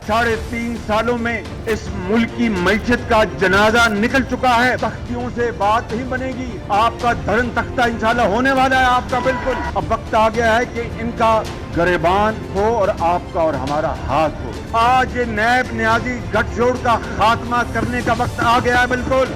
3.5 सालों में इस मुल्क की मईशत का जनाजा निकल चुका है। तख्तियों से बात नहीं बनेगी, आपका धर्म तख्ता इंशाल्लाह होने वाला है आपका। बिल्कुल अब वक्त आ गया है कि इनका गरेबान हो और आपका और हमारा हाथ हो। आज ये नैब न्याजी गठजोड़ का खात्मा करने का वक्त आ गया है। बिल्कुल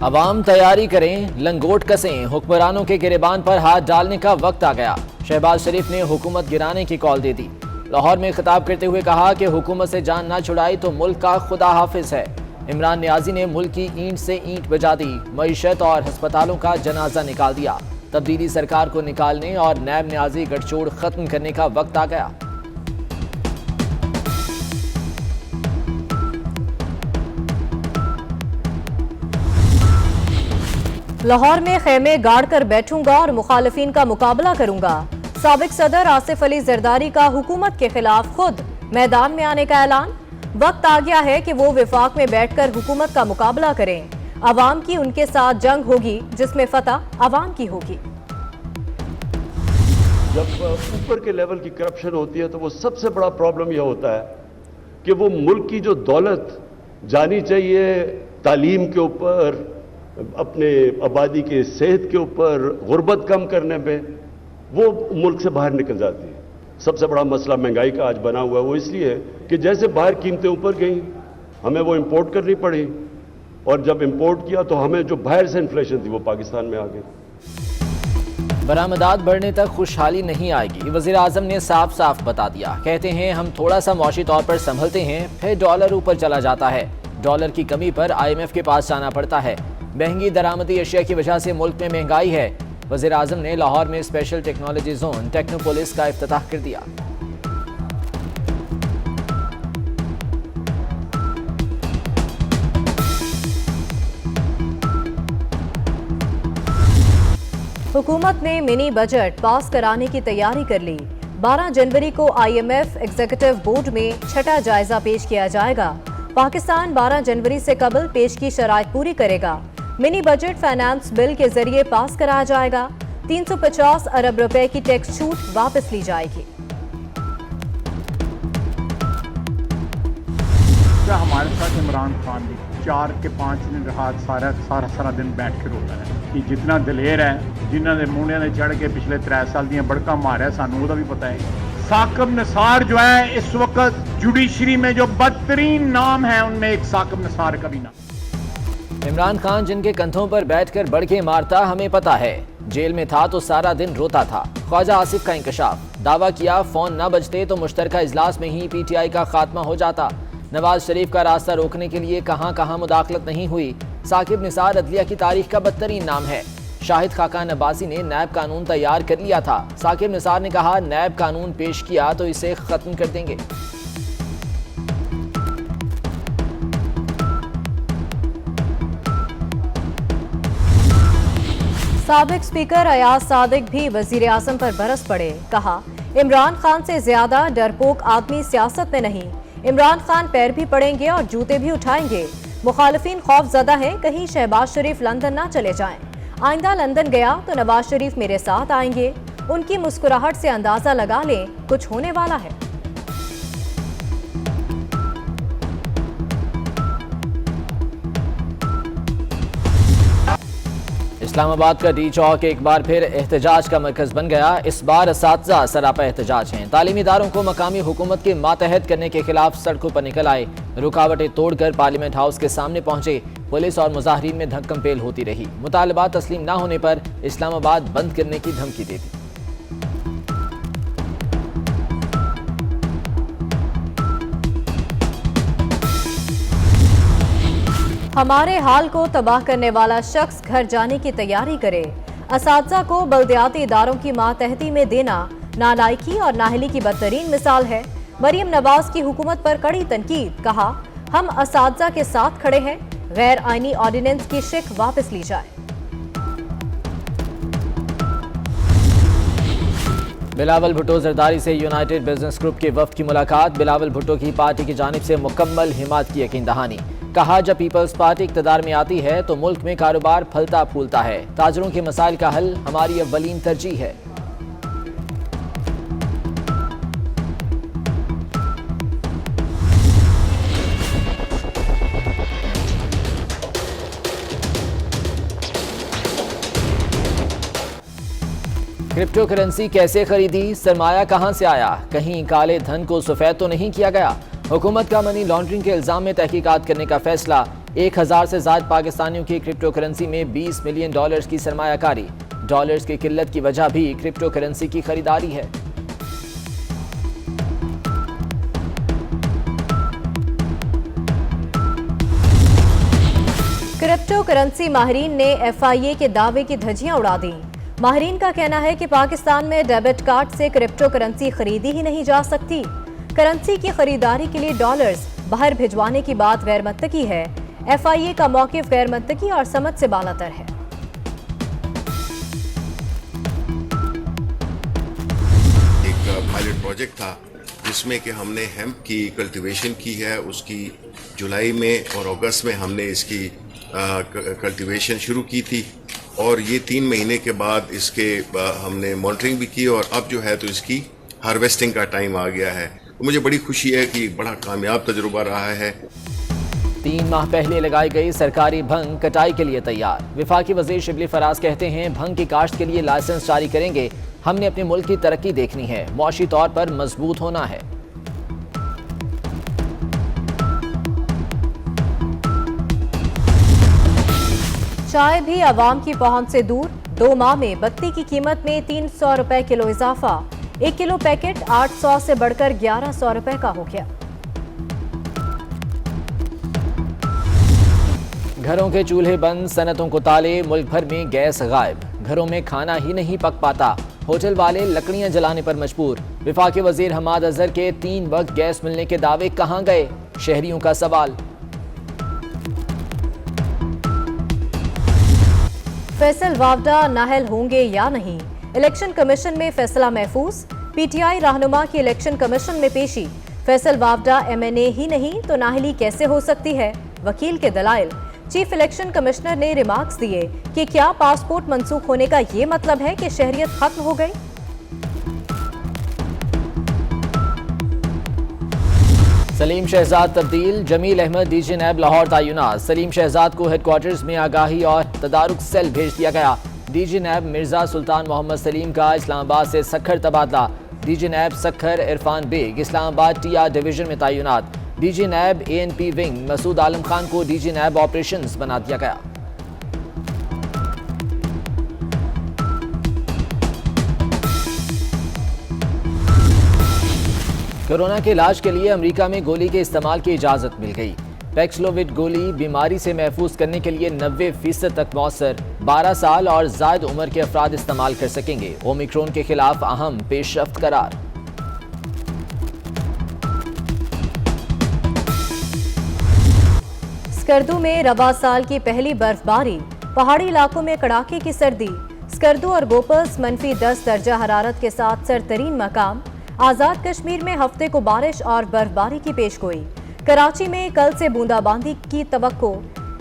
अवाम तैयारी करें, लंगोट कसें, हुक्मरानों के गिरेबान पर हाथ डालने का वक्त आ गया। शहबाज शरीफ ने हुकूमत गिराने की कॉल दे दी। लाहौर में खिताब करते हुए कहा कि हुकूमत से जान ना छुड़ाई तो मुल्क का खुदा हाफिज है। इमरान नियाजी ने मुल्क की ईंट से ईंट बजा दी, मईशत और हस्पतालों का जनाजा निकाल दिया। तब्दीली सरकार को निकालने और नैब नियाजी गठजोड़ खत्म करने का वक्त आ गया। लाहौर में खेमे गाड़ कर बैठूंगा और मुखालिफिन का मुकाबला करूंगा। साबिक सदर आसिफ अली जरदारी का हुकूमत के खिलाफ खुद मैदान में आने का ऐलान। वक्त आ गया है कि वो विफाक में बैठकर हुकूमत का मुकाबला करें। अवाम की उनके साथ जंग होगी जिसमें फतह अवाम की होगी। जब ऊपर के लेवल की करप्शन होती है तो वो सबसे बड़ा प्रॉब्लम यह होता है कि वो मुल्क की जो दौलत जानी चाहिए तालीम के ऊपर, अपने आबादी के सेहत के ऊपर, गुर्बत कम करने पे, वो मुल्क से बाहर निकल जाती है। सबसे बड़ा मसला महंगाई का आज बना हुआ है। वो इसलिए है कि जैसे बाहर कीमतें ऊपर गई, हमें वो इंपोर्ट करनी पड़ी, और जब इंपोर्ट किया तो हमें जो बाहर से इन्फ्लेशन थी वो पाकिस्तान में आ गई। बरामदात बढ़ने तक खुशहाली नहीं आएगी, वज़ीर आज़म ने साफ साफ बता दिया। कहते हैं हम थोड़ा सा मौशी तौर पर संभलते हैं, फिर डॉलर ऊपर चला जाता है। डॉलर की कमी पर IMF के पास जाना पड़ता है। महंगी दरामदी अशिया की वजह से मुल्क में महंगाई है। वज़ीर आज़म ने लाहौर में स्पेशल टेक्नोलॉजी जोन टेक्नोपोलिस का इफ्तिताह कर दिया। हुकूमत ने मिनी बजट पास कराने की तैयारी कर ली। 12 जनवरी को IMF एग्जीक्यूटिव बोर्ड में छठा जायजा पेश किया जाएगा। पाकिस्तान 12 जनवरी से कबल पेश की शराइत पूरी करेगा। मिनी बजट फाइनेंस बिल के जरिए पास कराया जाएगा। 350 अरब रुपए की टैक्स छूट वापस ली जाएगी। क्या हमारे साथ इमरान खान भी 4 के 5 दिन रहा, सारा दिन बैठ के रोता है कि जितना दलेर है, जिन्होंने मुंडे ने चढ़ के पिछले 3 साल दियां बड़का मारा, सानू भी पता है। साकिब निसार जो है इस वक्त जुडिशरी में जो बदतरीन नाम है उनमें एक साकिब निसार का भी नाम। इमरान खान जिनके कंधों पर बैठकर बढ़के मारता हमें पता है। जेल में था तो सारा दिन रोता था। ख्वाजा आसिफ का इंकशाफ, दावा किया फोन न बजते तो मुश्तरका इजलास में ही PTI का खात्मा हो जाता। नवाज शरीफ का रास्ता रोकने के लिए कहां कहां मुदाखलत नहीं हुई। साकिब निसार अदलिया की तारीख का बदतरीन नाम है। शाहिद खाकान अब्बासी ने नैब कानून तैयार कर लिया था। साकिब निसार ने कहा नैब कानून पेश किया तो इसे खत्म कर देंगे। साबिक स्पीकर अयाज सादिक भी वजीर आजम पर बरस पड़े। कहा इमरान खान से ज्यादा डरपोक आदमी सियासत में नहीं। इमरान खान पैर भी पड़ेंगे और जूते भी उठाएंगे। मुखालिफिन खौफजदा है कहीं शहबाज शरीफ लंदन ना चले जाएं। आइंदा लंदन गया तो नवाज शरीफ मेरे साथ आएंगे। उनकी मुस्कुराहट से अंदाजा लगा लें कुछ होने वाला है। इस्लामाबाद का डी चौक एक बार फिर एहतजाज का मरकज बन गया। इस बार असातिज़ा सरापा एहतजाज हैं। तालीमी इदारों को मकामी हुकूमत के मातहत करने के खिलाफ सड़कों पर निकल आए। रुकावटें तोड़कर पार्लियामेंट हाउस के सामने पहुंचे। पुलिस और मुजाहिरीन में धक्कम पेल होती रही। मुतालबात तस्लीम न होने पर इस्लामाबाद बंद करने की धमकी दे दी। हमारे हाल को तबाह करने वाला शख्स घर जाने की तैयारी करे। असातिज़ा को बल्दियाती इदारों की मातहती में देना नालायकी और नाहली की बदतरीन मिसाल है। मरीम नवाज की हुकूमत पर कड़ी तनकीद। कहा हम असातिज़ा के साथ खड़े हैं। गैर आईनी ऑर्डिनेंस की शिक वापस ली जाए। बिलावल भुट्टो जरदारी से यूनाइटेड बिजनेस ग्रुप के वफ्द की मुलाकात। बिलावल भुट्टो की पार्टी की जानिब से मुकम्मल हिमायत की यकीन दहानी। कहा जब पीपल्स पार्टी इक़्तिदार में आती है तो मुल्क में कारोबार फलता फूलता है। ताजरों के मसाइल का हल हमारी अव्वलीन तरजीह है। क्रिप्टो करेंसी कैसे खरीदी, सरमाया कहां से आया, कहीं काले धन को सफेद तो नहीं किया गया। हुकूमत का मनी लॉन्ड्रिंग के इल्जाम में तहकीकात करने का फैसला। 1000 से ज्यादा पाकिस्तानियों की क्रिप्टो करेंसी में $20 मिलियन की सरमायाकारी। डॉलर्स की किल्लत की वजह भी क्रिप्टो करेंसी की खरीदारी है। क्रिप्टो करेंसी माहिरीन ने FIA के दावे की धज्जियां उड़ा दी। माहिरीन का कहना है कि पाकिस्तान में डेबिट कार्ड से क्रिप्टो करेंसी खरीदी ही नहीं जा सकती। करेंसी की खरीदारी के लिए डॉलर्स बाहर भिजवाने की बात गैर मंतकी है। FIA का मौकिफ गैर मंतकी और समझ से बालातर है। एक पायलट प्रोजेक्ट था जिसमें कि हमने हेम्प की कल्टीवेशन की है। उसकी जुलाई में और अगस्त में हमने इसकी कल्टीवेशन शुरू की थी और ये 3 महीने के बाद इसके हमने मॉनिटरिंग भी की और अब जो है तो इसकी हार्वेस्टिंग का टाइम आ गया है। तो मुझे बड़ी खुशी है कि बड़ा कामयाब तजुर्बा रहा है। 3 माह पहले लगाई गई सरकारी भंग कटाई के लिए तैयार। वफाकी वजीर शिबली फराज कहते हैं, भंग की काश्त के लिए लाइसेंस जारी करेंगे। हमने अपने मुल्क की तरक्की देखनी है, मुआशी तौर पर मजबूत होना है। चाय भी आवाम की पहुंच से दूर। 2 माह में बत्ती की कीमत में 300 रुपए किलो इजाफा। 1 किलो पैकेट 800 से बढ़कर 1100 रुपए का हो गया। घरों के चूल्हे बंद, सनतों को ताले, मुल्क भर में गैस गायब। घरों में खाना ही नहीं पक पाता। होटल वाले लकड़ियां जलाने पर मजबूर। वफाकी वजीर हमाद अजहर के 3 वक्त गैस मिलने के दावे कहां गए, शहरियों का सवाल। फैसल वावडा नाहल होंगे या नहीं, इलेक्शन कमीशन में फैसला महफूज। PTI रहनुमा की इलेक्शन कमीशन में पेशी। फैसल वावडा MNA ही नहीं तो नाहली कैसे हो सकती है, वकील के दलाइल। चीफ इलेक्शन कमिश्नर ने रिमार्क्स दिए कि क्या पासपोर्ट मंसूख होने का ये मतलब है कि शहरियत खत्म हो गई। सलीम शहजाद तब्दील, जमील अहमद DG नैब लाहौर तैनात। सलीम शहजाद को हेडक्वार्टर्स में आगाही और तदारुक सेल भेज दिया गया। DG नैब मिर्जा सुल्तान मोहम्मद सलीम का इस्लामाबाद से सखर तबादला। DG NAB Sukkur Irfan Baig Islamabad TR division में तैनात। DG NAB ANP wing Masood Alam Khan को DG नैब ऑपरेशंस बना दिया गया। कोरोना के इलाज के लिए अमेरिका में गोली के इस्तेमाल की इजाजत मिल गई। पैक्सलोविड गोली बीमारी से महफूज करने के लिए 90% तक मौसर। 12 साल और ज़ायद उम्र के अफराद इस्तेमाल कर सकेंगे। ओमिक्रॉन के खिलाफ अहम पेशरफ्त करार। स्कर्दू में रवा साल की पहली बर्फबारी। पहाड़ी इलाकों में कड़ाके की सर्दी। स्कर्दू और बोपर्स -10 दर्जा हरारत के साथ सरतरीन मकाम। आज़ाद कश्मीर में हफ्ते को बारिश और बर्फबारी की पेशगोई। कराची में कल से बूंदाबांदी की तवक्को।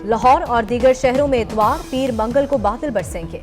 लाहौर और दीगर शहरों में इतवार, पीर, मंगल को बादल बरसेंगे।